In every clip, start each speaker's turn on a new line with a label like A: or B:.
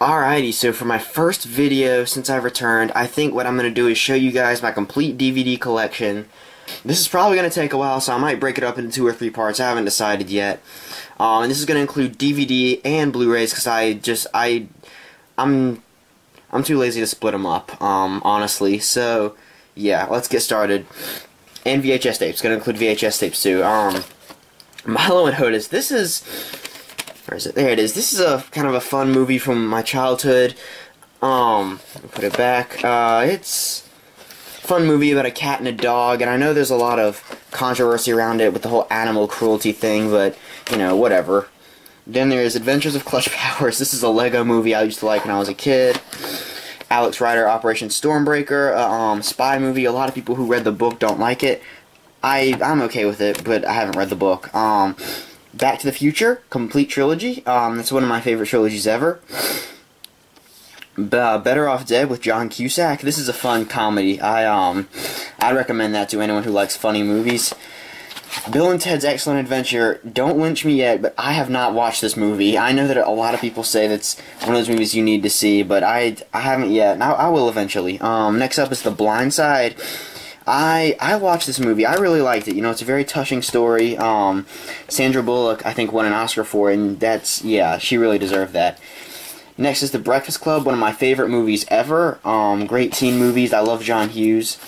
A: Alrighty, so for my first video since I've returned, I think what I'm going to do is show you guys my complete DVD collection. This is probably going to take a while, so I might break it up into 2 or 3 parts. I haven't decided yet. And this is going to include DVD and Blu-rays because I'm too lazy to split them up, honestly. So, yeah, let's get started. And VHS tapes. Going to include VHS tapes too. Milo and Hotus. This is... Where is it? There it is. This is a kind of a fun movie from my childhood. Put it back. It's a fun movie about a cat and a dog, and I know there's a lot of controversy around it with the whole animal cruelty thing, but, you know, whatever. Then there's Adventures of Clutch Powers. This is a Lego movie I used to like when I was a kid. Alex Rider, Operation Stormbreaker, spy movie. A lot of people who read the book don't like it. I'm okay with it, but I haven't read the book. Back to the Future, complete trilogy. That's one of my favorite trilogies ever. Better Off Dead with John Cusack. This is a fun comedy. I'd recommend that to anyone who likes funny movies. Bill and Ted's Excellent Adventure. Don't lynch me yet, but I have not watched this movie. I know that a lot of people say that's one of those movies you need to see, but I haven't yet, and I will eventually. Next up is The Blind Side. I watched this movie. I really liked it. You know, it's a very touching story. Sandra Bullock, I think, won an Oscar for it, and yeah, she really deserved that. Next is The Breakfast Club, one of my favorite movies ever. Great teen movies. I love John Hughes.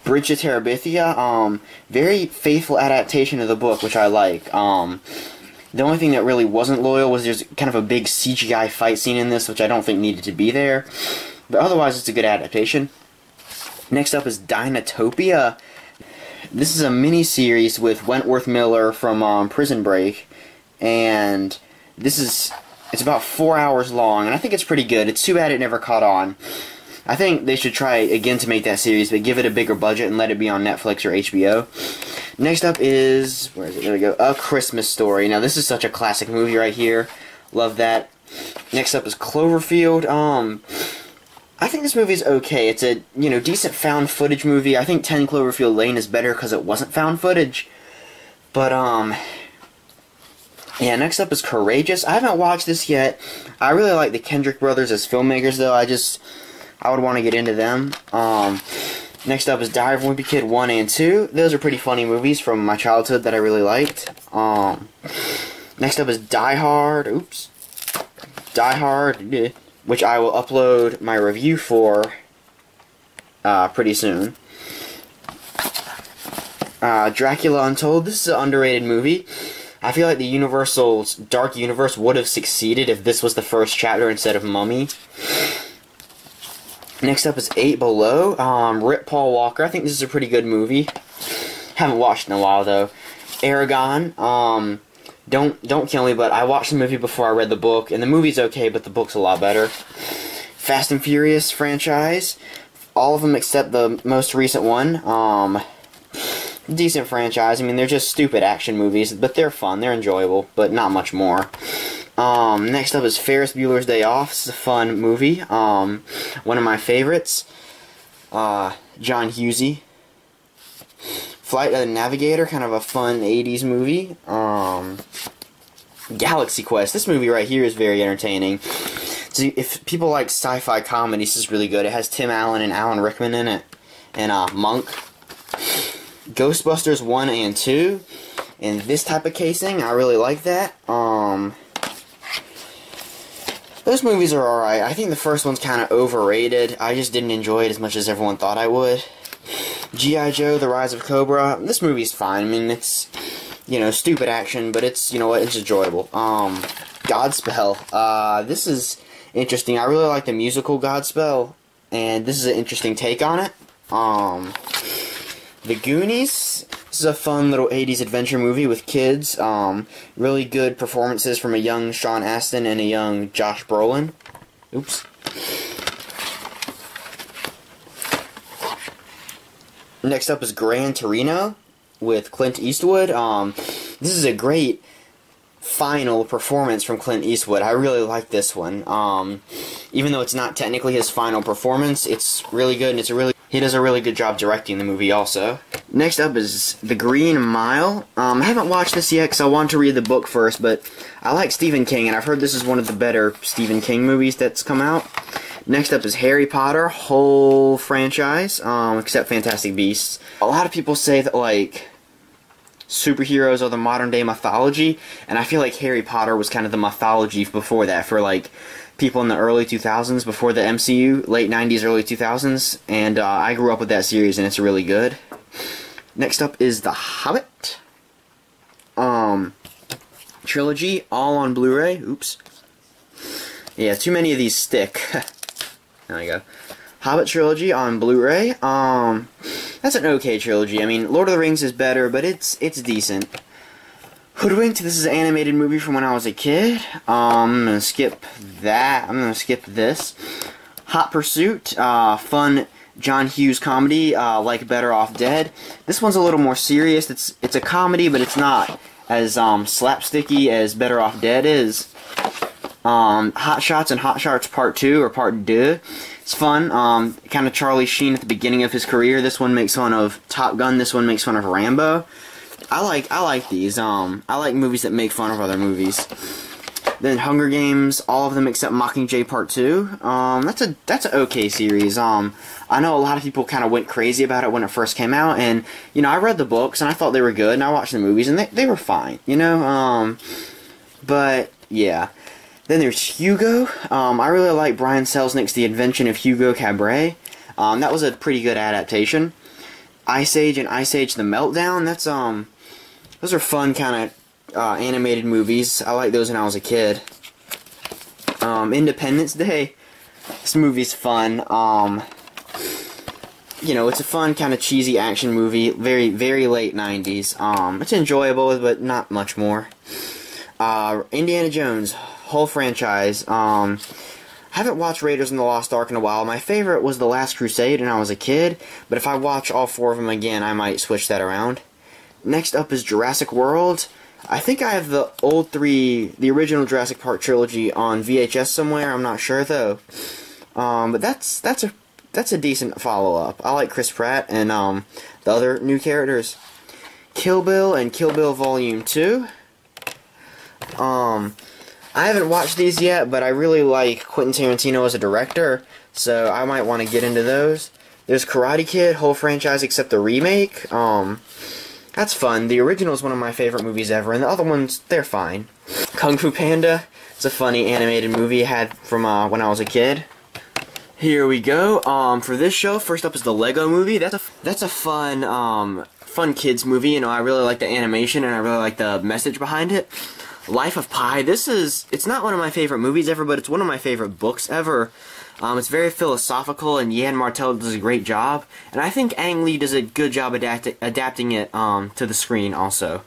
A: Bridge to Terabithia, very faithful adaptation of the book, which I like. The only thing that really wasn't loyal was there's kind of a big CGI fight scene in this, which I don't think needed to be there. But otherwise, it's a good adaptation. Next up is Dinotopia. This is a mini-series with Wentworth Miller from Prison Break, and it's about 4 hours long, and I think it's pretty good. It's too bad it never caught on. I think they should try again to make that series, but give it a bigger budget and let it be on Netflix or HBO. Next up is, where is it? There we go. A Christmas Story. Now, this is such a classic movie right here. Love that. Next up is Cloverfield. I think this movie's okay. It's a, you know, decent found footage movie. I think 10 Cloverfield Lane is better because it wasn't found footage. But, yeah, next up is Courageous. I haven't watched this yet. I really like the Kendrick brothers as filmmakers, though. I would want to get into them. Next up is Diary of a Wimpy Kid 1 and 2. Those are pretty funny movies from my childhood that I really liked. Next up is Die Hard. Oops. Die Hard, which I will upload my review for pretty soon. Dracula Untold. This is an underrated movie. I feel like the Universal's Dark Universe would have succeeded if this was the first chapter instead of Mummy. Next up is 8 Below. Rip Paul Walker. I think this is a pretty good movie. Haven't watched in a while though. Aragon. Don't kill me, but I watched the movie before I read the book, and the movie's okay, but the book's a lot better. Fast and Furious franchise. All of them except the most recent one. Decent franchise. I mean, they're just stupid action movies, but they're fun. They're enjoyable, but not much more. Next up is Ferris Bueller's Day Off. This is a fun movie. One of my favorites. John Hughesy. Flight of the Navigator, kind of a fun 80s movie. Galaxy Quest. This movie right here is very entertaining. So if people like sci-fi comedy, this is really good. It has Tim Allen and Alan Rickman in it. And Monk. Ghostbusters 1 and 2. In this type of casing, I really like that. Those movies are alright. I think the first one's kind of overrated. I just didn't enjoy it as much as everyone thought I would. G.I. Joe, The Rise of Cobra. This movie's fine. I mean, it's, you know, stupid action, but it's, you know what, it's enjoyable. Godspell. This is interesting. I really like the musical Godspell, and this is an interesting take on it. The Goonies. This is a fun little 80s adventure movie with kids. Really good performances from a young Sean Astin and a young Josh Brolin. Oops. Next up is Gran Torino with Clint Eastwood. This is a great final performance from Clint Eastwood. I really like this one. Even though it's not technically his final performance, it's really good, and it's a really He does a really good job directing the movie also. Next up is The Green Mile. I haven't watched this yet because I want to read the book first, but I like Stephen King, and I've heard this is one of the better Stephen King movies that's come out. Next up is Harry Potter, whole franchise, except Fantastic Beasts. A lot of people say that, like, superheroes are the modern day mythology, and I feel like Harry Potter was kind of the mythology before that for, like, people in the early 2000s, before the MCU, late 90s, early 2000s, and I grew up with that series, and it's really good. Next up is The Hobbit trilogy, all on Blu-ray. Oops. Yeah, too many of these stick. There we go. Hobbit trilogy on Blu-ray. That's an okay trilogy. I mean, Lord of the Rings is better, but it's decent. Hoodwinked, this is an animated movie from when I was a kid. I'm gonna skip that. I'm gonna skip this. Hot Pursuit, fun John Hughes comedy, like Better Off Dead. This one's a little more serious. It's a comedy, but it's not as slapsticky as Better Off Dead is. Hot Shots and Hot Shots Part 2 or Part 2. It's fun. Kind of Charlie Sheen at the beginning of his career. This one makes fun of Top Gun. This one makes fun of Rambo. I like these. I like movies that make fun of other movies. Then Hunger Games, all of them except Mockingjay Part 2. That's an okay series. I know a lot of people kind of went crazy about it when it first came out, and you know, I read the books and I thought they were good, and I watched the movies and they were fine, you know. But yeah. Then there's Hugo. I really like Brian Selznick's The Invention of Hugo Cabret. That was a pretty good adaptation. Ice Age and Ice Age The Meltdown. That's those are fun kind of animated movies. I liked those when I was a kid. Independence Day. This movie's fun. You know, it's a fun kind of cheesy action movie. Very, very late 90s. It's enjoyable, but not much more. Indiana Jones, whole franchise. Haven't watched Raiders in the Lost Ark in a while. My favorite was The Last Crusade when I was a kid, but if I watch all four of them again, I might switch that around. Next up is Jurassic World. I think I have the the original Jurassic Park trilogy on VHS somewhere. I'm not sure though. But that's a decent follow-up. I like Chris Pratt and the other new characters. Kill Bill and Kill Bill Volume 2. I haven't watched these yet, but I really like Quentin Tarantino as a director, so I might want to get into those. There's Karate Kid, whole franchise except the remake. That's fun. The original is one of my favorite movies ever, and the other ones, they're fine. Kung Fu Panda, it's a funny animated movie I had from when I was a kid. Here we go. For this show, first up is the Lego Movie. That's a fun fun kids movie. You know, I really like the animation and I really like the message behind it. Life of Pi. It's not one of my favorite movies ever, but it's one of my favorite books ever. It's very philosophical, and Yann Martel does a great job. And I think Ang Lee does a good job adapting it to the screen also.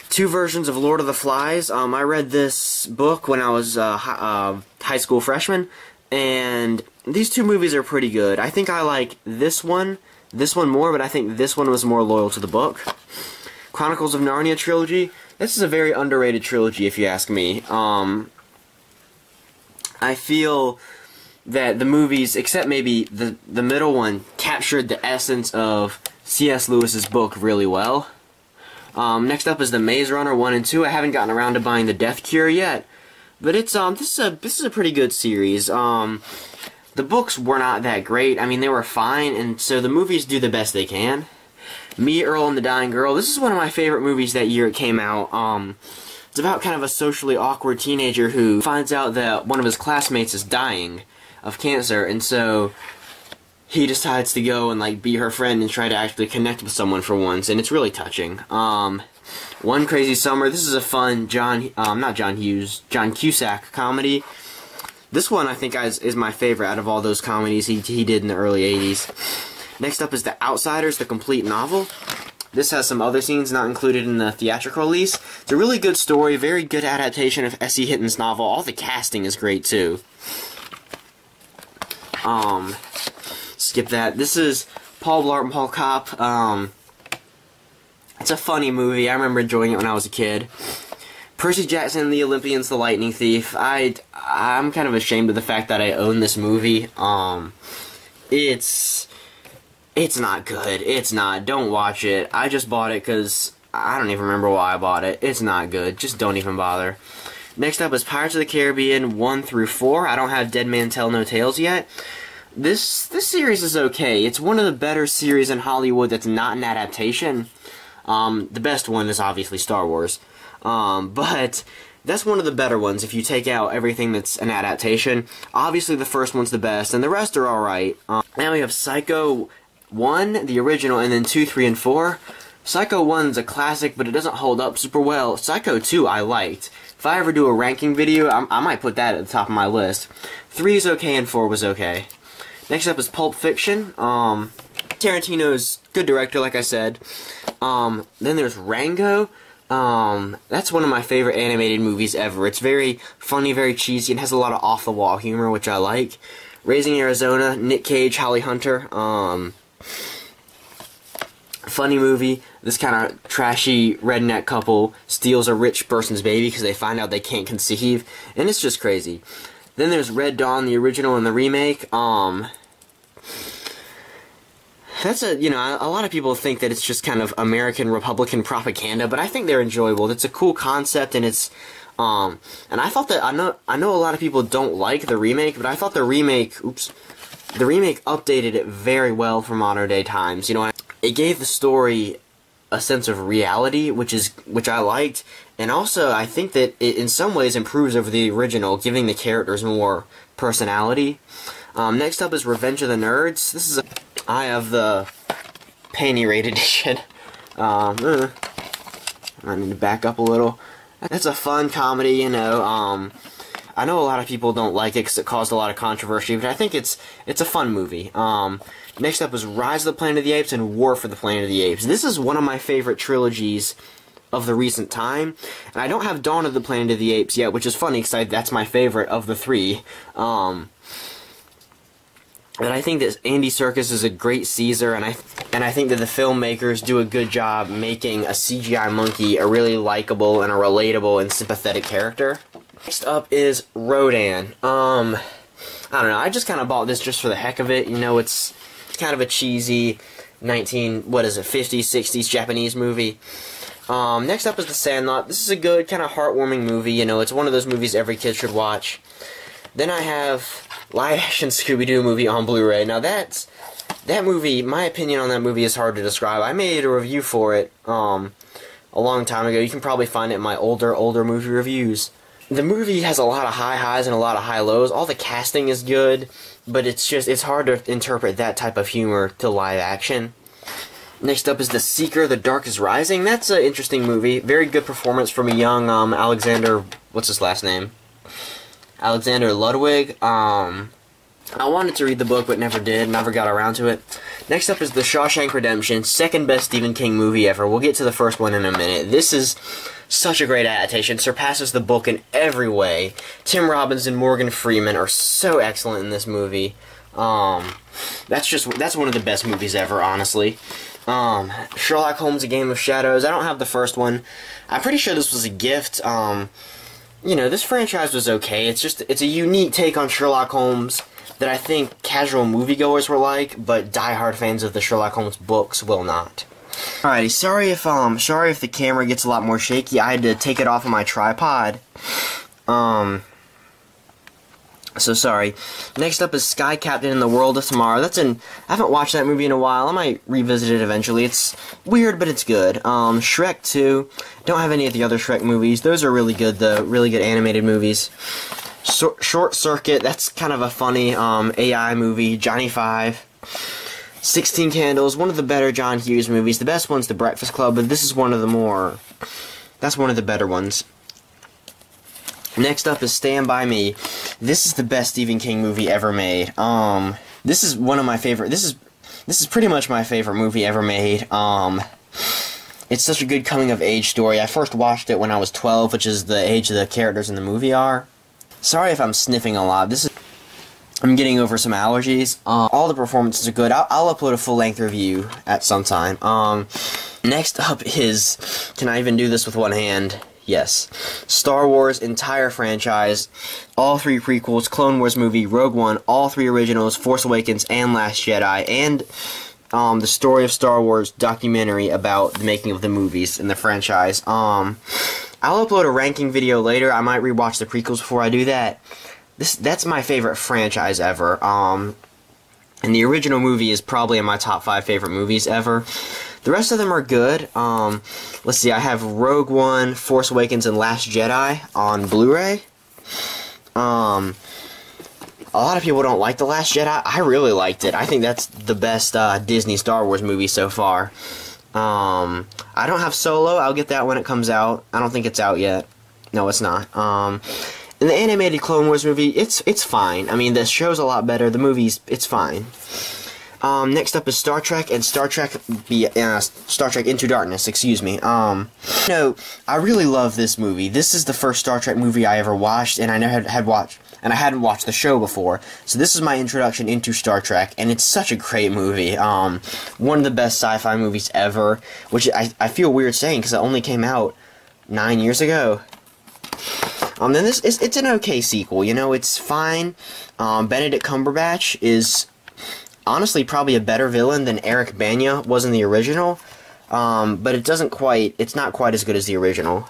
A: Two versions of Lord of the Flies. I read this book when I was a high school freshman, and these two movies are pretty good. I think I like this one more, but I think this one was more loyal to the book. Chronicles of Narnia trilogy. This is a very underrated trilogy, if you ask me. I feel that the movies, except maybe the middle one, captured the essence of C.S. Lewis's book really well. Next up is the Maze Runner 1 and 2. I haven't gotten around to buying the Death Cure yet, but it's this is a pretty good series. The books were not that great. I mean, they were fine, and so the movies do the best they can. Me, Earl, and the Dying Girl. This is one of my favorite movies that year it came out. It's about kind of a socially awkward teenager who finds out that one of his classmates is dying of cancer, and so he decides to go and like be her friend and try to actually connect with someone for once, and it's really touching. One Crazy Summer. This is a fun John Cusack comedy. This one I think is my favorite out of all those comedies he did in the early 80s. Next up is The Outsiders, the complete novel. This has some other scenes not included in the theatrical release. It's a really good story, very good adaptation of S.E. Hinton's novel. All the casting is great, too. Skip that. This is Paul Blart and Paul Kopp. It's a funny movie. I remember enjoying it when I was a kid. Percy Jackson and the Olympians, The Lightning Thief. I'm kind of ashamed of the fact that I own this movie. It's not good. It's not. Don't watch it. I just bought it because I don't even remember why I bought it. It's not good. Just don't even bother. Next up is Pirates of the Caribbean 1 through 4. I don't have Dead Man Tell No Tales yet. This series is okay. It's one of the better series in Hollywood that's not an adaptation. The best one is obviously Star Wars. But that's one of the better ones if you take out everything that's an adaptation. Obviously the first one's the best, and the rest are alright. Now we have Psycho 1, the original, and then 2, 3, and 4. Psycho 1's a classic, but it doesn't hold up super well. Psycho 2 I liked. If I ever do a ranking video, I might put that at the top of my list. 3 is okay and 4 was okay. Next up is Pulp Fiction. Tarantino's good director, like I said. Then there's Rango. That's one of my favorite animated movies ever. It's very funny, very cheesy, and has a lot of off-the-wall humor, which I like. Raising Arizona, Nick Cage, Holly Hunter. Funny movie. This kind of trashy redneck couple steals a rich person's baby because they find out they can't conceive, and it's just crazy. Then there's Red Dawn, the original and the remake. That's a lot of people think that it's just kind of American Republican propaganda, but I think they're enjoyable. It's a cool concept, and it's and I thought that I know a lot of people don't like the remake, but I thought the remake updated it very well for modern day times. It gave the story a sense of reality, which I liked, and also I think that it in some ways improves over the original, giving the characters more personality. Next up is Revenge of the Nerds. I have the Penny Rate edition. I need to back up a little. It's a fun comedy, I know a lot of people don't like it because it caused a lot of controversy, but I think it's a fun movie. Next up is Rise of the Planet of the Apes and War for the Planet of the Apes. This is one of my favorite trilogies of the recent time, and I don't have Dawn of the Planet of the Apes yet, which is funny because that's my favorite of the three. And I think that Andy Serkis is a great Caesar, and I think that the filmmakers do a good job making a CGI monkey a really likable and a relatable and sympathetic character. Next up is Rodan. I don't know, I just kind of bought this just for the heck of it. It's kind of a cheesy 50s, 60s Japanese movie. Next up is The Sandlot. This is a good, kind of heartwarming movie. It's one of those movies every kid should watch. Then I have live-action Scooby-Doo movie on Blu-ray. Now that movie, my opinion on that movie is hard to describe. I made a review for it a long time ago. You can probably find it in my older movie reviews. The movie has a lot of high highs and a lot of high lows. All the casting is good, but it's hard to interpret that type of humor to live action. Next up is The Seeker, The Dark is Rising. That's an interesting movie. Very good performance from a young Alexander, what's his last name? Alexander Ludwig. I wanted to read the book but never did, never got around to it. Next up is The Shawshank Redemption, second best Stephen King movie ever. We'll get to the first one in a minute. This is such a great adaptation, surpasses the book in every way. Tim Robbins and Morgan Freeman are so excellent in this movie. That's one of the best movies ever, honestly. Sherlock Holmes: A Game of Shadows. I don't have the first one. I'm pretty sure this was a gift. This franchise was okay. It's a unique take on Sherlock Holmes that I think casual moviegoers will like, but diehard fans of the Sherlock Holmes books will not. Alrighty, sorry if the camera gets a lot more shaky. I had to take it off of my tripod. So sorry. Next up is Sky Captain and the World of Tomorrow. I haven't watched that movie in a while. I might revisit it eventually. It's weird, but it's good. Shrek 2. Don't have any of the other Shrek movies. Those are really good, though. Really good animated movies. Short Circuit. That's kind of a funny AI movie. Johnny Five. 16 Candles. One of the better John Hughes movies. The best one's The Breakfast Club, but this is one of the that's one of the better ones. Next up is Stand By Me. This is the best Stephen King movie ever made. This is one of my favorite. This is pretty much my favorite movie ever made. It's such a good coming of age story. I first watched it when I was 12, which is the age the characters in the movie are. Sorry if I'm sniffing a lot. I'm getting over some allergies. All the performances are good. I'll upload a full-length review at some time. Next up is, can I even do this with one hand? Yes. Star Wars entire franchise, all three prequels, Clone Wars movie, Rogue One, all three originals, Force Awakens, and Last Jedi, and the Story of Star Wars documentary about the making of the movies in the franchise. I'll upload a ranking video later. I might rewatch the prequels before I do that. That's my favorite franchise ever. And the original movie is probably in my top 5 favorite movies ever. The rest of them are good. Let's see, I have Rogue One, Force Awakens, and Last Jedi on Blu-ray. A lot of people don't like The Last Jedi. I really liked it. I think that's the best Disney Star Wars movie so far. I don't have Solo. I'll get that when it comes out. I don't think it's out yet. No, it's not. In the animated Clone Wars movie, it's fine. I mean, the show's a lot better. The movie's, it's fine. Next up is Star Trek and Star Trek Into Darkness, excuse me. I really love this movie. This is the first Star Trek movie I ever watched, and I never had watched, and I hadn't watched the show before. So this is my introduction into Star Trek, and it's such a great movie. One of the best sci-fi movies ever, which I feel weird saying because it only came out 9 years ago. Then it's an okay sequel, you know, it's fine. Benedict Cumberbatch is honestly probably a better villain than Eric Bana was in the original, but it's not quite as good as the original.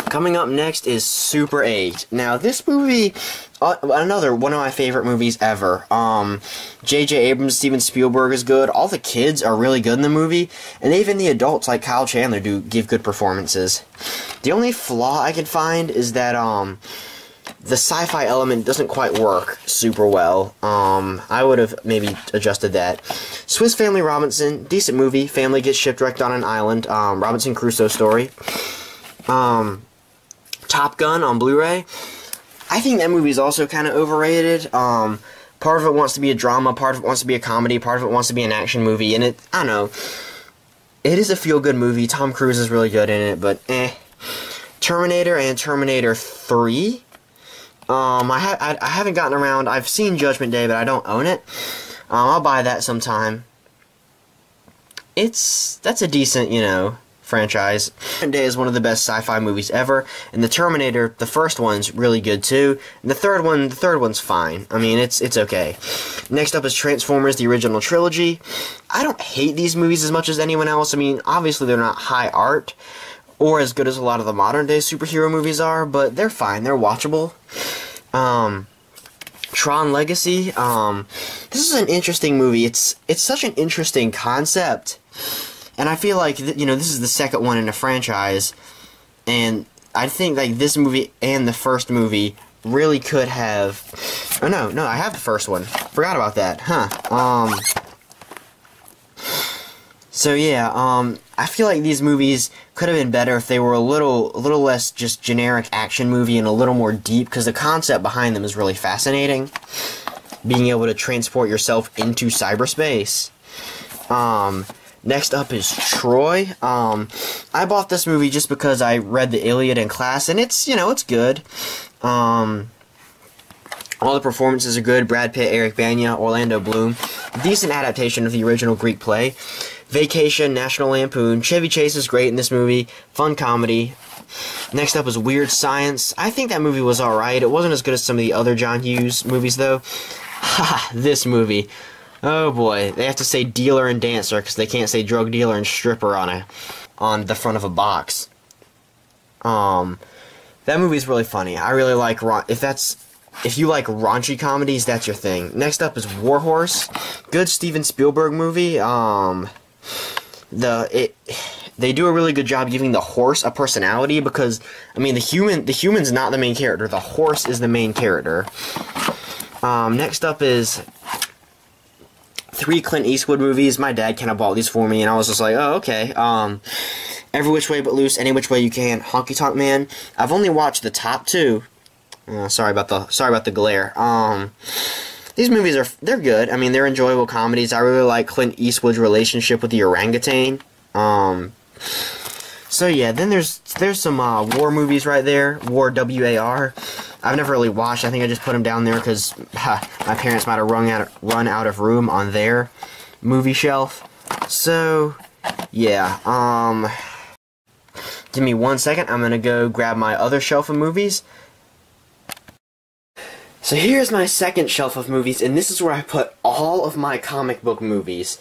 A: Coming up next is Super 8. Now, this movie, another one of my favorite movies ever. J.J. Abrams, Steven Spielberg is good. All the kids are really good in the movie, and even the adults like Kyle Chandler give good performances. The only flaw I can find is that the sci-fi element doesn't quite work super well. I would have maybe adjusted that. Swiss Family Robinson, decent movie. Family gets shipwrecked on an island. Robinson Crusoe story. Top Gun on Blu-ray. I think that movie is also kind of overrated. Part of it wants to be a drama, part of it wants to be a comedy, part of it wants to be an action movie, and I don't know. It is a feel-good movie. Tom Cruise is really good in it, but Terminator and Terminator 3. I haven't gotten around. I've seen Judgment Day, but I don't own it. I'll buy that sometime. That's a decent, you know, franchise. Judgment Day is one of the best sci-fi movies ever, and the Terminator, the first one's really good too. And the third one's fine. I mean, it's okay. Next up is Transformers: The Original Trilogy. I don't hate these movies as much as anyone else. I mean, obviously they're not high art or as good as a lot of the modern day superhero movies are, but they're fine. They're watchable. Tron Legacy. This is an interesting movie. It's such an interesting concept. And I feel like, you know, this is the second one in a franchise, and I think, like, this movie and the first movie really could have... Oh, no, I have the first one. Forgot about that, huh. So, yeah, I feel like these movies could have been better if they were a little less just generic action movie and a little more deep, because the concept behind them is really fascinating. Being able to transport yourself into cyberspace. Next up is Troy. I bought this movie just because I read the Iliad in class, and it's, you know, it's good. All the performances are good. Brad Pitt, Eric Bana, Orlando Bloom. Decent adaptation of the original Greek play. Vacation, National Lampoon. Chevy Chase is great in this movie. Fun comedy. Next up is Weird Science. I think that movie was alright. It wasn't as good as some of the other John Hughes movies, though. Ha! This movie. Oh boy, they have to say dealer and dancer because they can't say drug dealer and stripper on the front of a box. That movie's really funny. I really like if you like raunchy comedies, that's your thing. Next up is War Horse. Good Steven Spielberg movie. They do a really good job giving the horse a personality because, I mean, the human's not the main character. The horse is the main character. Next up is 3 Clint Eastwood movies. My dad kind of bought these for me, and I was just like, oh, okay. Every Which Way But Loose, Any Which Way You Can, Honky Tonk Man. I've only watched the top 2. Sorry about the glare. These movies they're good. I mean, they're enjoyable comedies. I really like Clint Eastwood's relationship with the orangutan. So yeah, then there's some war movies right there. War, W-A-R. I've never really watched. I think I just put them down there because my parents might have run out of room on their movie shelf. So yeah. Give me 1 second. I'm gonna go grab my other shelf of movies. So here's my second shelf of movies, and this is where I put all of my comic book movies.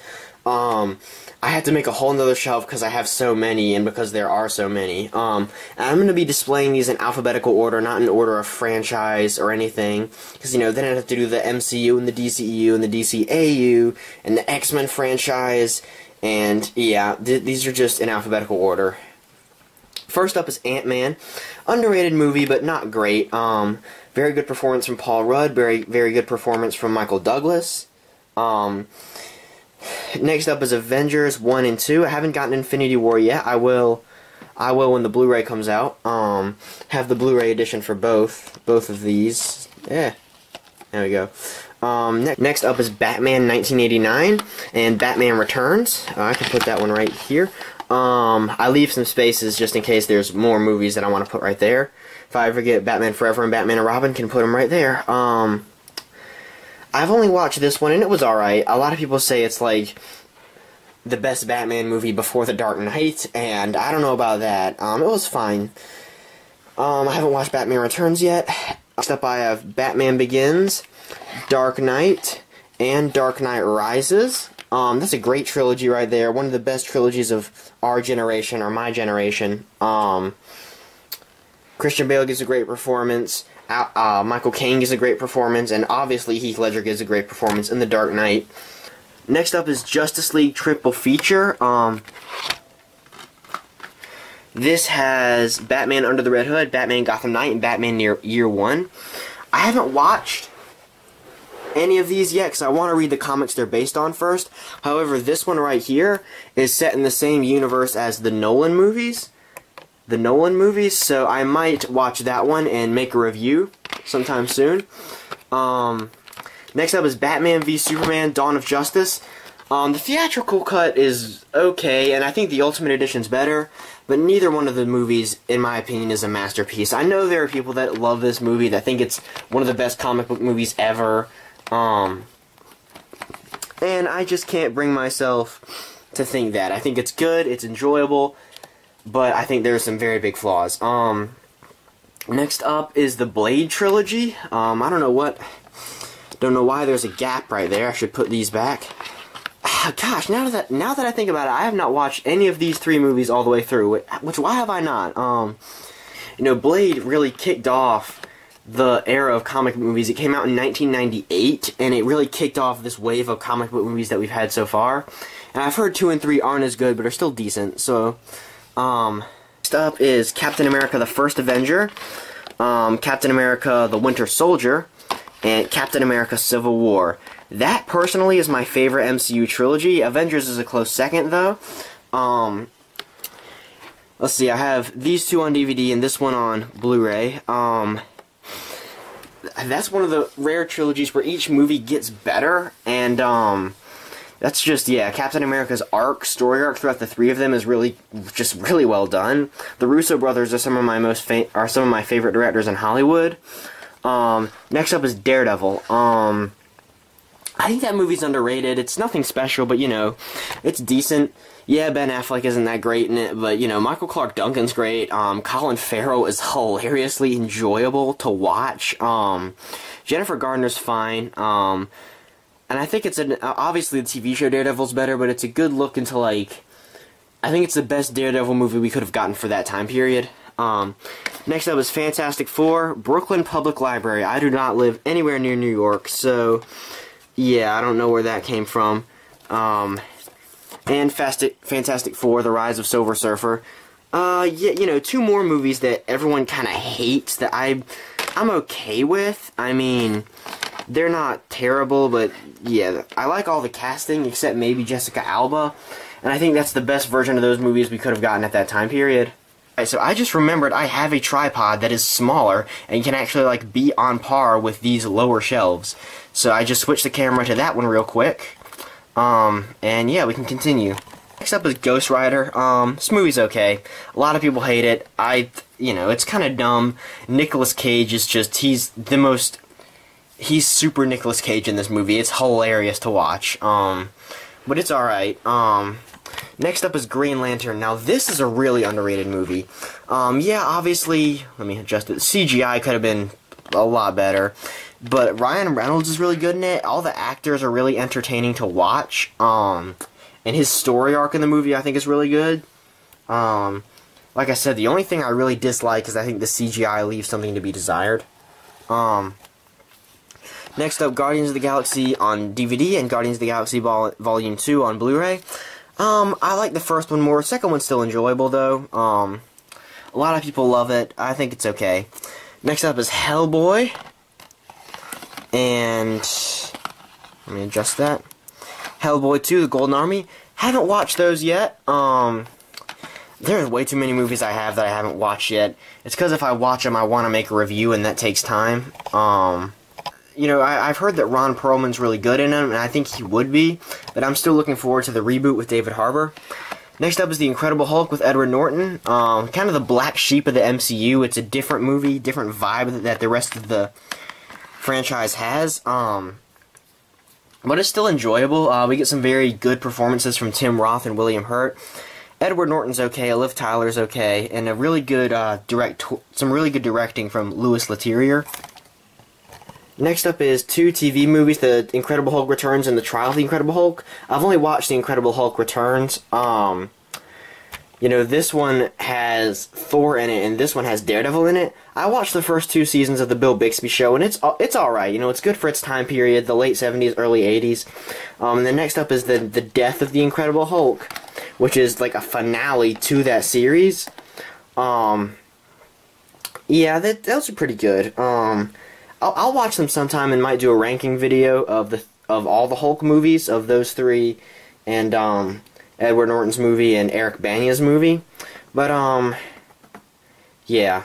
A: I had to make a whole nother shelf because I have so many and because there are so many. And I'm going to be displaying these in alphabetical order, not in order of franchise or anything. Because, you know, then I'd have to do the MCU and the DCEU and the DCAU and the X-Men franchise. And, yeah, these are just in alphabetical order. First up is Ant-Man. Underrated movie, but not great. Very good performance from Paul Rudd. Very good performance from Michael Douglas. Next up is Avengers 1 and 2. I haven't gotten Infinity War yet. I will when the Blu-ray comes out. Have the Blu-ray edition for both of these. Yeah. There we go. Next up is Batman 1989 and Batman Returns. I can put that one right here. I leave some spaces just in case there's more movies that I want to put right there. If I ever get Batman Forever and Batman and Robin, can put them right there. I've only watched this one, and it was alright. A lot of people say it's, like, the best Batman movie before The Dark Knight, and I don't know about that. It was fine. I haven't watched Batman Returns yet. Next up, I have Batman Begins, Dark Knight, and Dark Knight Rises. That's a great trilogy right there. One of the best trilogies of our generation, or my generation. Christian Bale gives a great performance. Michael Caine gives a great performance, and obviously Heath Ledger gives a great performance in The Dark Knight. Next up is Justice League Triple Feature. This has Batman Under the Red Hood, Batman Gotham Knight, and Batman Year One. I haven't watched any of these yet because I want to read the comics they're based on first. However, this one right here is set in the same universe as the Nolan movies. So I might watch that one and make a review sometime soon. Next up is Batman v Superman Dawn of Justice. The theatrical cut is okay, and I think the Ultimate Edition's better, but neither one of the movies, in my opinion, is a masterpiece. I know there are people that love this movie, that think it's one of the best comic book movies ever, and I just can't bring myself to think that. I think it's good, it's enjoyable, but I think there's some very big flaws. Next up is the Blade trilogy. I don't know why there's a gap right there. I should put these back. Gosh, now that I think about it, I have not watched any of these three movies all the way through. Why have I not? You know, Blade really kicked off the era of comic book movies. It came out in 1998, and it really kicked off this wave of comic book movies that we've had so far. And I've heard 2 and 3 aren't as good, but are still decent. So, next up is Captain America: The First Avenger, Captain America: The Winter Soldier, and Captain America: Civil War. That, personally, is my favorite MCU trilogy. Avengers is a close second, though. Let's see, I have these two on DVD and this one on Blu-ray. That's one of the rare trilogies where each movie gets better, and, that's just, yeah, Captain America's story arc throughout the three of them is really well done. The Russo brothers are some of my favorite directors in Hollywood. Next up is Daredevil. I think that movie's underrated. It's nothing special, but, you know, it's decent. Yeah, Ben Affleck isn't that great in it, but, you know, Michael Clarke Duncan's great. Colin Farrell is hilariously enjoyable to watch. Jennifer Garner's fine. And I think it's obviously the TV show Daredevil's better, but it's a good look into, like, I think it's the best Daredevil movie we could have gotten for that time period. Next up is Fantastic Four, Brooklyn Public Library. I do not live anywhere near New York, so yeah, I don't know where that came from. And Fantastic Four, The Rise of Silver Surfer. Yeah, you know, 2 more movies that everyone kind of hates that I'm okay with. I mean, they're not terrible, but yeah, I like all the casting except maybe Jessica Alba, and I think that's the best version of those movies we could have gotten at that time period. Alright, so I just remembered I have a tripod that is smaller and can actually, like, be on par with these lower shelves. So I just switched the camera to that one real quick. And yeah, we can continue. Next up is Ghost Rider. This movie's okay. A lot of people hate it. You know, it's kind of dumb. Nicolas Cage is just, he's super Nicolas Cage in this movie. It's hilarious to watch. But it's alright. Next up is Green Lantern. Now, this is a really underrated movie. Yeah, obviously, let me adjust it. CGI could have been a lot better. But Ryan Reynolds is really good in it. All the actors are really entertaining to watch. And and his story arc in the movie I think is really good. Like I said, the only thing I really dislike is I think the CGI leaves something to be desired. Next up, Guardians of the Galaxy on DVD and Guardians of the Galaxy Volume 2 on Blu-ray. I like the first one more. Second one's still enjoyable, though. A lot of people love it. I think it's okay. Next up is Hellboy. And let me adjust that. Hellboy 2, The Golden Army. Haven't watched those yet. There's way too many movies I have that I haven't watched yet. It's because if I watch them, I want to make a review, and that takes time. You know, I've heard that Ron Perlman's really good in them, and I think he would be, but I'm still looking forward to the reboot with David Harbour. Next up is The Incredible Hulk with Edward Norton. Kind of the black sheep of the MCU. It's a different movie, different vibe that the rest of the franchise has. But it's still enjoyable. We get some very good performances from Tim Roth and William Hurt. Edward Norton's okay, Liv Tyler's okay, and a really good some really good directing from Louis Leterrier. Next up is two TV movies, The Incredible Hulk Returns and The Trial of the Incredible Hulk. I've only watched The Incredible Hulk Returns. You know, this one has Thor in it, and this one has Daredevil in it. I watched the first two seasons of The Bill Bixby Show, and it's alright. You know, it's good for its time period, the late 70s, early 80s. And then next up is the Death of the Incredible Hulk, which is like a finale to that series. Yeah, those are pretty good. I'll watch them sometime and might do a ranking video of all the Hulk movies, of those three, and Edward Norton's movie and Eric Bana's movie. But yeah.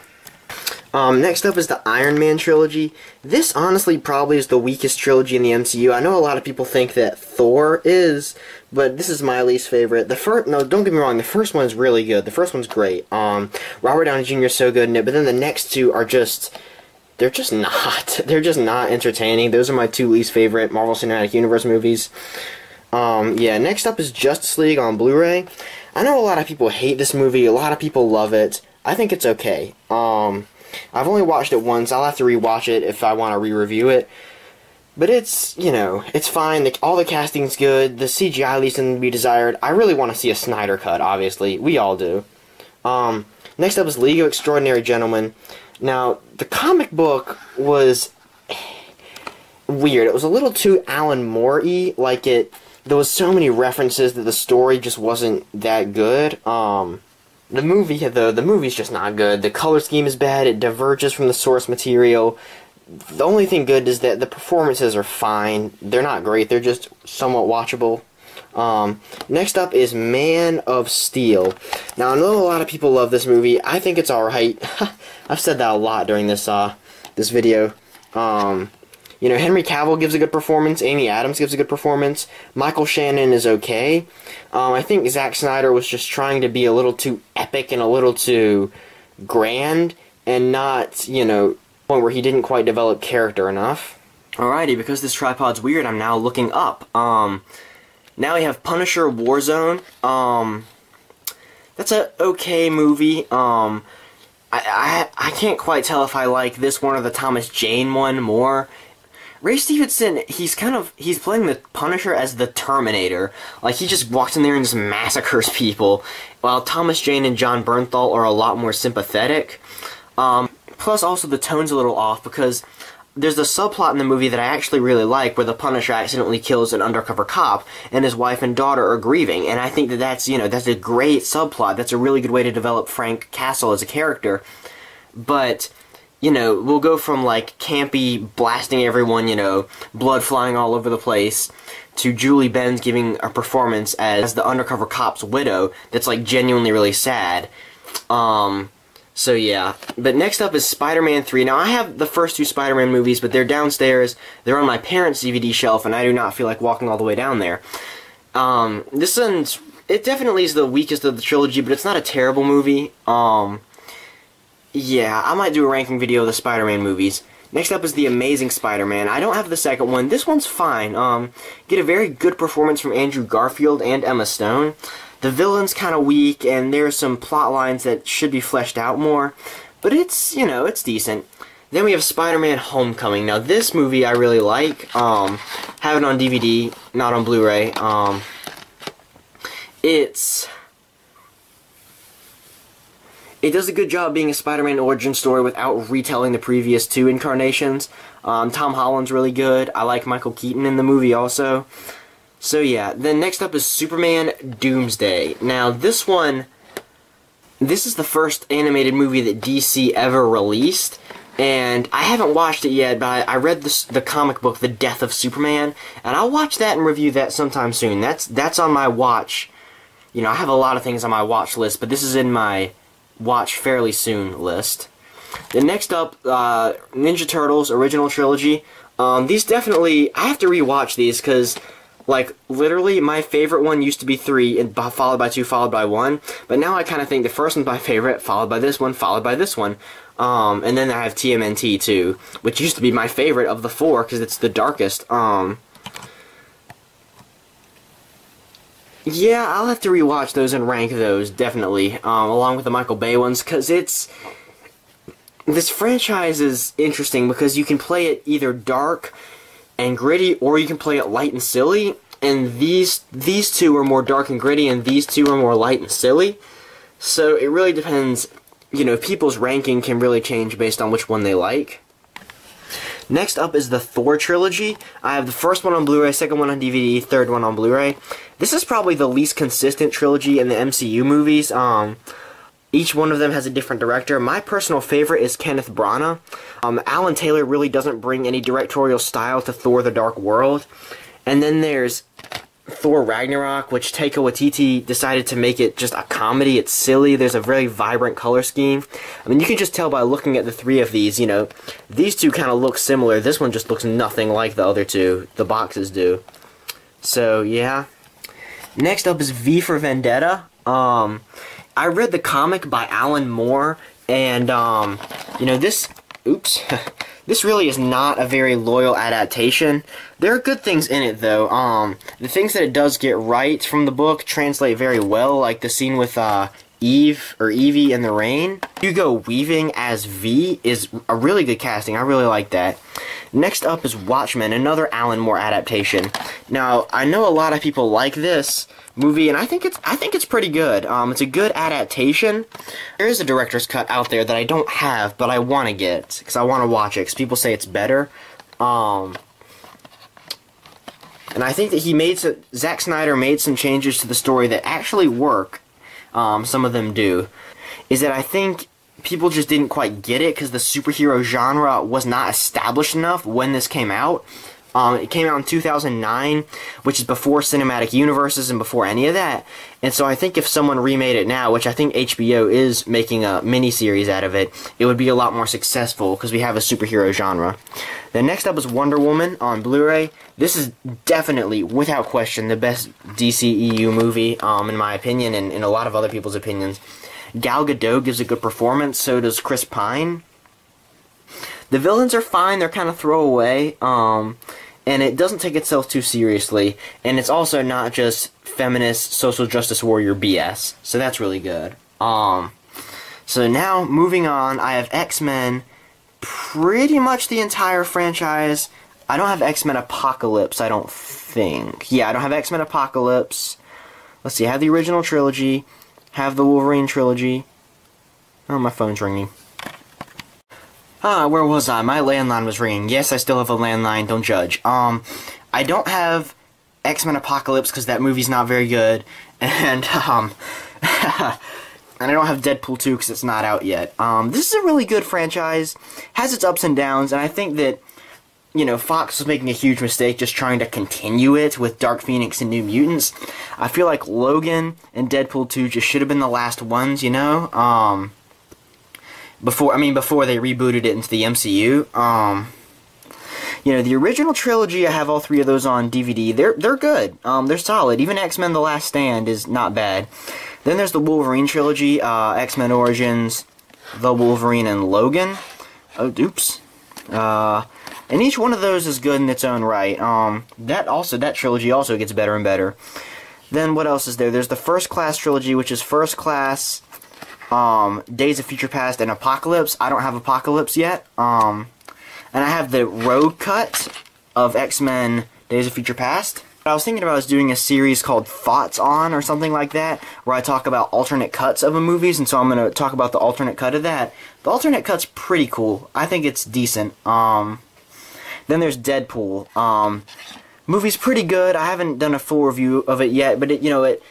A: Next up is the Iron Man trilogy. This honestly probably is the weakest trilogy in the MCU. I know a lot of people think that Thor is, but this is my least favorite. No, don't get me wrong, the first one is really good. The first one's great. Robert Downey Jr. is so good in it, but then the next two are just... They're just not entertaining. Those are my two least favorite Marvel Cinematic Universe movies. Yeah, next up is Justice League on Blu-ray. I know a lot of people hate this movie. A lot of people love it. I think it's okay. I've only watched it once. I'll have to rewatch it if I want to re-review it. But it's, you know, it's fine. All the casting's good. The CGI leaves something to be desired. I really want to see a Snyder cut, obviously. We all do. Next up is League of Extraordinary Gentlemen. Now, the comic book was weird. It was a little too Alan Moore-y. Like, there was so many references that the story just wasn't that good. The movie, though, the movie's just not good. The color scheme is bad. It diverges from the source material. The only thing good is that the performances are fine. They're not great. They're just somewhat watchable. Next up is Man of Steel. Now, I know a lot of people love this movie. I think it's alright. I've said that a lot during this video. You know, Henry Cavill gives a good performance. Amy Adams gives a good performance. Michael Shannon is okay. I think Zack Snyder was just trying to be a little too epic and a little too grand, and not, you know, point where he didn't quite develop character enough. Alrighty, because this tripod's weird, I'm now looking up. Now we have Punisher Warzone. That's a okay movie. I can't quite tell if I like this one or the Thomas Jane one more. Ray Stevenson, he's playing the Punisher as the Terminator. Like, he just walks in there and just massacres people, while Thomas Jane and John Bernthal are a lot more sympathetic. Plus, also, the tone's a little off, because there's a subplot in the movie that I actually really like, where the Punisher accidentally kills an undercover cop, and his wife and daughter are grieving, and I think that's, you know, that's a great subplot. That's a really good way to develop Frank Castle as a character. But, you know, we'll go from, like, campy, blasting everyone, you know, blood flying all over the place, to Julie Benz giving a performance as the undercover cop's widow that's, like, genuinely really sad. So yeah, but next up is Spider-Man 3. Now, I have the first two Spider-Man movies, but they're downstairs. They're on my parents' DVD shelf, and I do not feel like walking all the way down there. This one's, it definitely is the weakest of the trilogy, but it's not a terrible movie. Yeah, I might do a ranking video of the Spider-Man movies. Next up is The Amazing Spider-Man. I don't have the second one. This one's fine. Get a very good performance from Andrew Garfield and Emma Stone. The villain's kind of weak, and there's some plot lines that should be fleshed out more. But it's, you know, it's decent. Then we have Spider-Man Homecoming. Now, this movie I really like. Have it on DVD, not on Blu-ray.
B: it does a good job being a Spider-Man origin story without retelling the previous 2 incarnations. Tom Holland's really good. I like Michael Keaton in the movie also. So yeah, then next up is Superman Doomsday. Now this is the first animated movie that DC ever released. And I haven't watched it yet, but I read the comic book, The Death of Superman, and I'll watch that and review that sometime soon. That's on my watch. You know, I have a lot of things on my watch list, but this is in my watch fairly soon list. Then next up, Ninja Turtles Original Trilogy. These definitely, I have to rewatch these because, like, literally my favorite one used to be 3, and followed by 2, followed by 1. But now I kind of think the first one's my favorite, followed by this one, followed by this one. And then I have TMNT 2, which used to be my favorite of the 4 because it's the darkest. Yeah, I'll have to rewatch those and rank those, definitely, along with the Michael Bay ones, because this franchise is interesting because you can play it either dark and gritty, or you can play it light and silly, and these 2 are more dark and gritty, and these 2 are more light and silly, so it really depends. You know, people's ranking can really change based on which one they like. Next up is the Thor trilogy. I have the first one on Blu-ray, second one on DVD, third one on Blu-ray. This is probably the least consistent trilogy in the MCU movies. Each one of them has a different director. My personal favorite is Kenneth Branagh. Alan Taylor really doesn't bring any directorial style to Thor: The Dark World. And then there's Thor Ragnarok, which Taika Waititi decided to make it just a comedy. It's silly. There's a very vibrant color scheme. I mean, you can just tell by looking at the 3 of these, you know, these 2 kind of look similar. This one just looks nothing like the other 2. The boxes do. So, yeah. Next up is V for Vendetta. I read the comic by Alan Moore, and, you know, this really is not a very loyal adaptation. There are good things in it, though. The things that it does get right from the book translate very well, like the scene with Evie in the rain. Hugo Weaving as V is a really good casting. I really like that. Next up is Watchmen, another Alan Moore adaptation. Now, I know a lot of people like this movie, and I think it's pretty good. It's a good adaptation. There is a director's cut out there that I don't have, but I want to get, because I want to watch it, because people say it's better. And I think that Zack Snyder made some changes to the story that actually work. Some of them do. Is that I think people just didn't quite get it because the superhero genre was not established enough when this came out. It came out in 2009, which is before cinematic universes and before any of that. And so I think if someone remade it now, which I think HBO is making a miniseries out of it, it would be a lot more successful because we have a superhero genre. Then next up is Wonder Woman on Blu-ray. This is definitely, without question, the best DCEU movie, in my opinion, and in a lot of other people's opinions. Gal Gadot gives a good performance, so does Chris Pine. The villains are fine, they're kind of throwaway, and it doesn't take itself too seriously, and it's also not just feminist, social justice warrior BS, so that's really good. So now, moving on, I have X-Men, pretty much the entire franchise. I don't have X-Men Apocalypse, I don't think. Yeah, I don't have X-Men Apocalypse. Let's see, I have the original trilogy, have the Wolverine trilogy. Oh, my phone's ringing. Where was I? My landline was ringing. Yes, I still have a landline, don't judge. I don't have X-Men Apocalypse because that movie's not very good, and, and I don't have Deadpool 2 because it's not out yet. This is a really good franchise, has its ups and downs, and I think that, you know, Fox was making a huge mistake just trying to continue it with Dark Phoenix and New Mutants. I feel like Logan and Deadpool 2 just should have been the last ones, you know? Before they rebooted it into the MCU. You know, the original trilogy, I have all 3 of those on DVD. They're good. They're solid. Even X-Men The Last Stand is not bad. Then there's the Wolverine trilogy, X-Men Origins, The Wolverine, and Logan. Oh, oops. And each one of those is good in its own right. That trilogy also gets better and better. Then what else is there? There's the First Class trilogy, which is First Class, Days of Future Past, and Apocalypse. I don't have Apocalypse yet. And I have the road cut of X-Men Days of Future Past.
A: I was thinking about doing a series called Thoughts On or something like that, where I talk about alternate cuts of the movies, and so I'm going to talk about the alternate cut of that. The alternate cut's pretty cool. I think it's decent. Then there's Deadpool. Movie's pretty good. I haven't done a full review of it yet, but it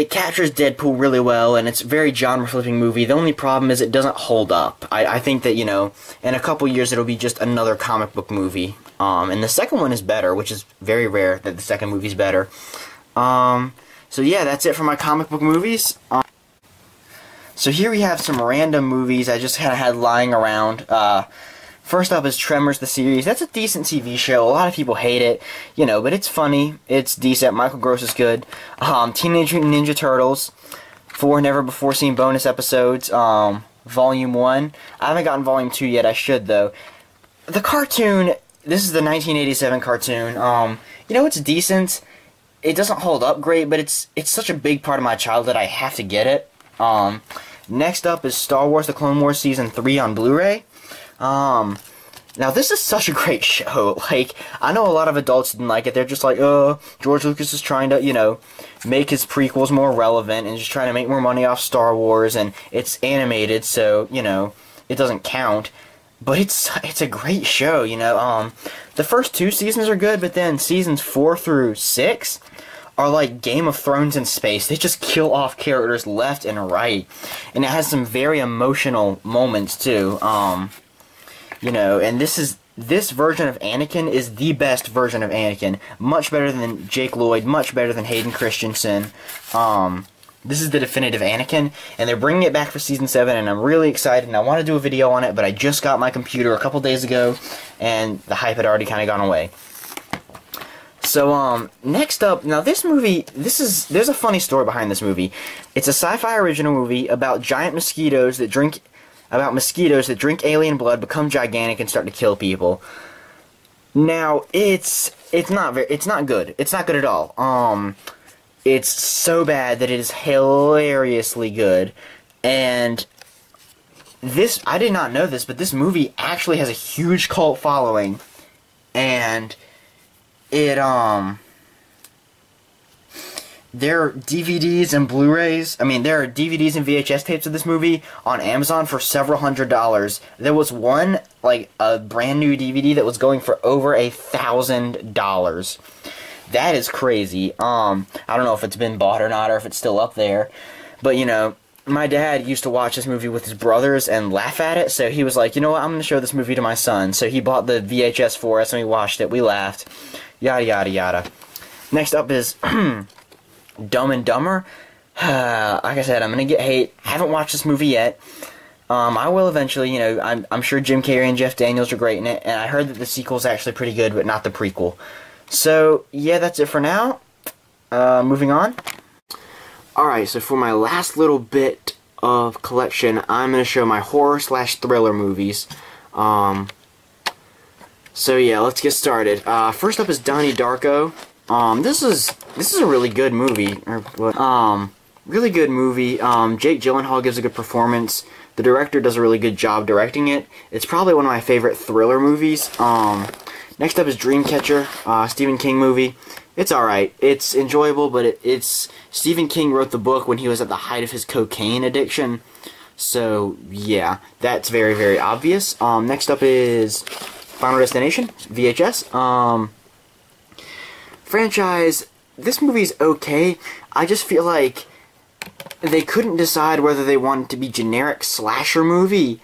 A: captures Deadpool really well, and it's a very genre-flipping movie. The only problem is it doesn't hold up. I think that, in a couple years it'll be just another comic book movie. And the second one is better, which is very rare that the second movie's better. So yeah, that's it for my comic book movies. So here we have some random movies I just kind of had lying around. First up is Tremors, the series. That's a decent TV show. A lot of people hate it, but it's funny. It's decent. Michael Gross is good. Teenage Mutant Ninja Turtles. 4 never-before-seen bonus episodes. Volume 1. I haven't gotten Volume 2 yet. I should, though. The cartoon, this is the 1987 cartoon. It's decent. It doesn't hold up great, but it's such a big part of my childhood, I have to get it. Next up is Star Wars The Clone Wars Season 3 on Blu-ray. Now this is such a great show. I know a lot of adults didn't like it. They're just like, George Lucas is trying to, make his prequels more relevant and just trying to make more money off Star Wars, and it's animated, so, it doesn't count. But it's a great show, The first 2 seasons are good, but then seasons 4 through 6 are like Game of Thrones in space. They just kill off characters left and right. And it has some very emotional moments, too. And this version of Anakin is the best version of Anakin. Much better than Jake Lloyd, much better than Hayden Christensen. This is the definitive Anakin, and they're bringing it back for Season 7, and I'm really excited, and I want to do a video on it, but I just got my computer a couple days ago, and the hype had already kind of gone away. So, next up, now this movie, there's a funny story behind this movie. It's a sci-fi original movie about giant mosquitoes that drink alien blood, become gigantic, and start to kill people. Now, it's not good. It's not good at all. It's so bad that it is hilariously good. And I did not know this, but this movie actually has a huge cult following. And there are DVDs and Blu-rays. There are DVDs and VHS tapes of this movie on Amazon for several $100s. There was one, a brand new DVD that was going for over $1,000. That is crazy. I don't know if it's been bought or not, or if it's still up there. But, my dad used to watch this movie with his brothers and laugh at it, so he was like, you know what, I'm going to show this movie to my son. So he bought the VHS for us, and we watched it. We laughed. Yada, yada, yada. Next up is Dumb and Dumber. Like I said, I'm going to get hate. I haven't watched this movie yet. I will eventually. I'm sure Jim Carrey and Jeff Daniels are great in it, and I heard that the sequel is actually pretty good, but not the prequel. So, yeah, that's it for now. Moving on. Alright, so for my last little bit of collection, I'm going to show my horror/thriller movies. So yeah, let's get started. First up is Donnie Darko. This is a really good movie. Really good movie. Jake Gyllenhaal gives a good performance. The director does a really good job directing it. It's probably one of my favorite thriller movies. Next up is Dreamcatcher, Stephen King movie. It's alright. It's enjoyable, but it's Stephen King wrote the book when he was at the height of his cocaine addiction. So, yeah, that's very, very obvious. Next up is Final Destination, VHS. Franchise, this movie's okay. I just feel like they couldn't decide whether they wanted to be generic slasher movie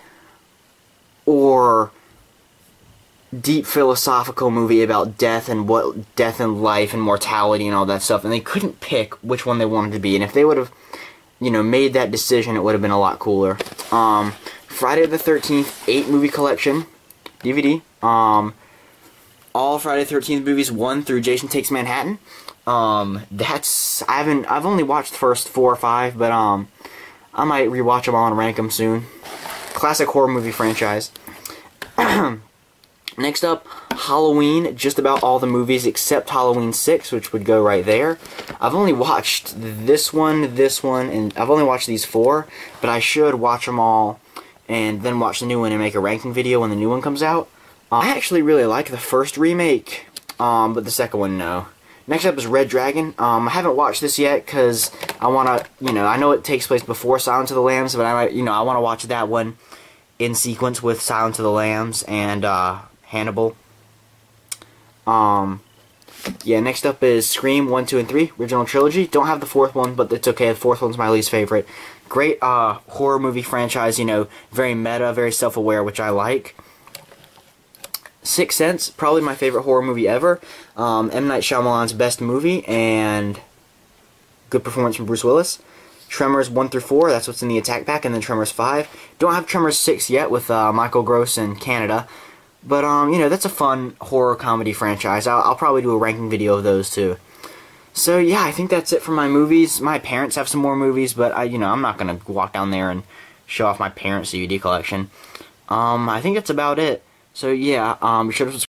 A: or deep philosophical movie about death and life and mortality and all that stuff, and they couldn't pick which one they wanted to be. And if they would have, made that decision, it would have been a lot cooler. Friday the 13th 8-movie collection DVD. All Friday the 13th movies 1 through Jason Takes Manhattan. I've only watched the first 4 or 5, but I might rewatch them all and rank them soon. Classic horror movie franchise. Next up, Halloween, just about all the movies except Halloween 6, which would go right there. I've only watched this one, and I've only watched these 4, but I should watch them all and then watch the new one and make a ranking video when the new one comes out. I actually really like the first remake, but the second one, no. Next up is Red Dragon. I haven't watched this yet because I want to, I know it takes place before Silence of the Lambs, but I want to watch that one in sequence with Silence of the Lambs and Hannibal. Yeah, next up is Scream 1, 2, and 3, original trilogy. Don't have the fourth one, but it's okay. The fourth one's my least favorite. Great horror movie franchise, very meta, very self-aware, which I like. Sixth Sense, probably my favorite horror movie ever. M. Night Shyamalan's best movie, and good performance from Bruce Willis. Tremors 1 through 4, that's what's in the attack pack, and then Tremors 5. Don't have Tremors 6 yet with Michael Gross in Canada. But, that's a fun horror comedy franchise. I'll probably do a ranking video of those too. So, yeah, I think that's it for my movies. My parents have some more movies, but, I'm not going to walk down there and show off my parents' DVD collection. I think that's about it. So, yeah, be sure to subscribe.